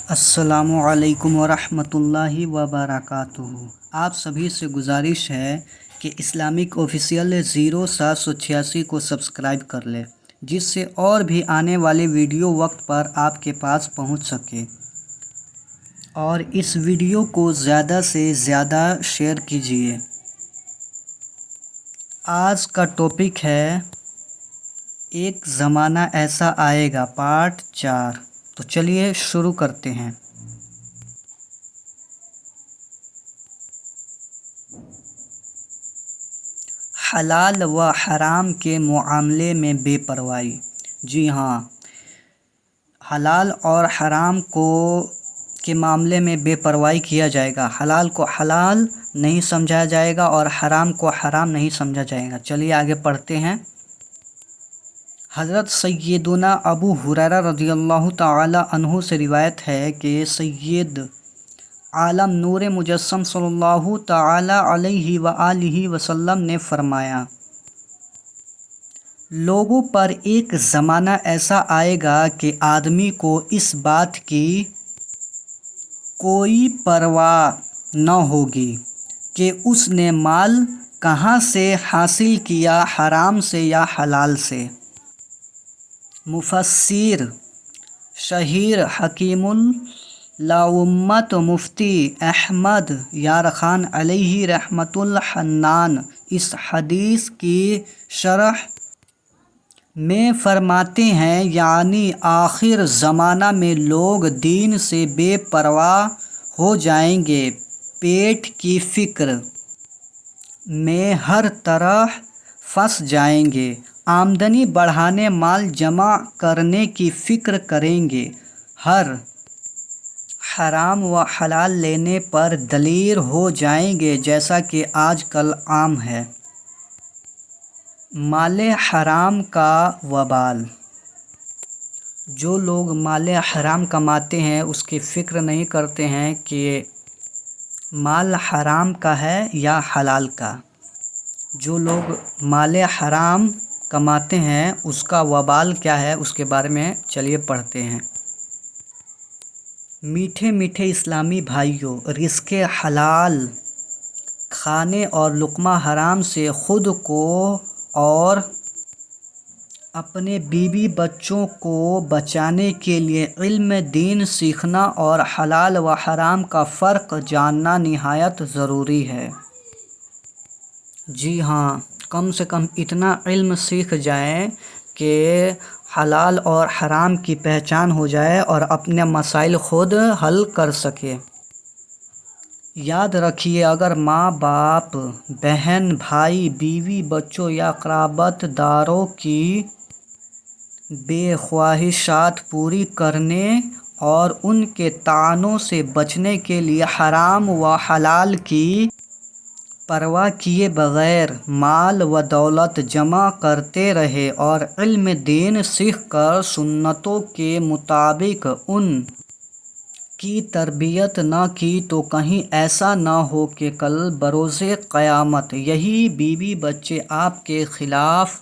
السلام علیکم ورحمۃ اللہ وبرکاتہ۔ آپ سبھی سے گزارش ہے کہ اسلامک آفیشیل 0786 کو سبسکرائب کر لیں، جس سے اور بھی آنے والی ویڈیو وقت پر آپ کے پاس پہنچ سکے، اور اس ویڈیو کو زیادہ سے زیادہ شیئر کیجیے۔ آج کا ٹاپک ہے ایک زمانہ ایسا آئے گا، پارٹ 4۔ تو چلیے شروع کرتے ہیں۔ حلال و حرام کے معاملے میں بے پرواہی۔ جی ہاں، حلال اور حرام کے معاملے میں بے پرواہی کیا جائے گا۔ حلال کو حلال نہیں سمجھا جائے گا اور حرام کو حرام نہیں سمجھا جائے گا۔ چلیے آگے پڑھتے ہیں۔ حضرت سیدنا ابو ہریرہ رضی اللہ تعالی عنہ سے روایت ہے کہ سید عالم نور مجسم صلی اللہ تعالی علیہ وآلہ وسلم نے فرمایا، لوگوں پر ایک زمانہ ایسا آئے گا کہ آدمی کو اس بات کی کوئی پرواہ نہ ہوگی کہ اس نے مال کہاں سے حاصل کیا، حرام سے یا حلال سے۔ مفسر شہیر حکیم الامت مفتی احمد یارخان علیہ رحمۃ الحنان اس حدیث کی شرح میں فرماتے ہیں، یعنی آخر زمانہ میں لوگ دین سے بے پرواہ ہو جائیں گے، پیٹ کی فکر میں ہر طرح پھنس جائیں گے، آمدنی بڑھانے، مال جمع کرنے کی فکر کریں گے، ہر حرام و حلال لینے پر دلیر ہو جائیں گے، جیسا کہ آج کل عام ہے۔ مال حرام کا وبال۔ جو لوگ مال حرام کماتے ہیں اس کی فکر نہیں کرتے ہیں کہ مال حرام کا ہے یا حلال کا۔ جو لوگ مال حرام کماتے ہیں اس کا وبال کیا ہے، اس کے بارے میں چلیے پڑھتے ہیں۔ میٹھے میٹھے اسلامی بھائیوں، رزق حلال کھانے اور لقمہ حرام سے خود کو اور اپنے بیوی بچوں کو بچانے کے لیے علم دین سیکھنا اور حلال و حرام کا فرق جاننا نہایت ضروری ہے۔ جی ہاں، کم سے کم اتنا علم سیکھ جائیں کہ حلال اور حرام کی پہچان ہو جائے اور اپنے مسائل خود حل کر سکے۔ یاد رکھیے، اگر ماں باپ، بہن بھائی، بیوی بچوں یا قرابت داروں کی بے خواہشات پوری کرنے اور ان کے طعنوں سے بچنے کے لیے حرام و حلال کی پرواہ کیے بغیر مال و دولت جمع کرتے رہے اور علم دین سیکھ کر سنتوں کے مطابق ان کی تربیت نہ کی تو کہیں ایسا نہ ہو کہ کل بروز قیامت یہی بیوی بچے آپ کے خلاف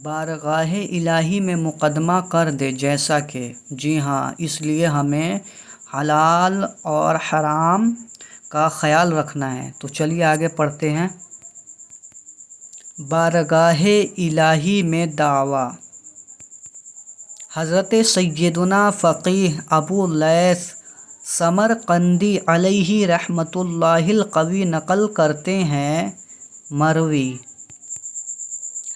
بارگاہ الہی میں مقدمہ کر دے، جیسا کہ جی ہاں، اس لیے ہمیں حلال اور حرام کا خیال رکھنا ہے۔ تو چلیے آگے پڑھتے ہیں۔ بارگاہ الہی میں دعویٰ۔ حضرت سیدنا فقیہ ابو لیث سمرقندی علیہ رحمۃ اللہ القوی نقل کرتے ہیں، مروی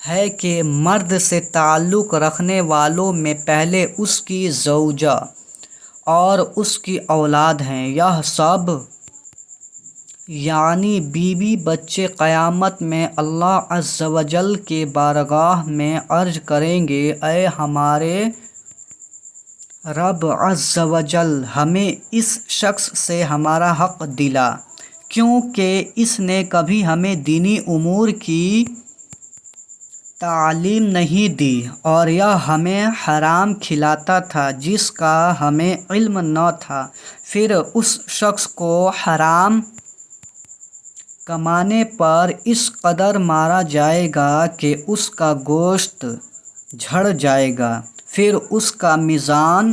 ہے کہ مرد سے تعلق رکھنے والوں میں پہلے اس کی زوجہ اور اس کی اولاد ہیں، یہ سب یعنی بیوی بچے قیامت میں اللہ عز و جل کے بارگاہ میں عرض کریں گے، اے ہمارے رب عز و جل، ہمیں اس شخص سے ہمارا حق دلا، کیونکہ اس نے کبھی ہمیں دینی امور کی تعلیم نہیں دی اور یہ ہمیں حرام کھلاتا تھا جس کا ہمیں علم نہ تھا۔ پھر اس شخص کو حرام کمانے پر اس قدر مارا جائے گا کہ اس کا گوشت جھڑ جائے گا، پھر اس کا میزان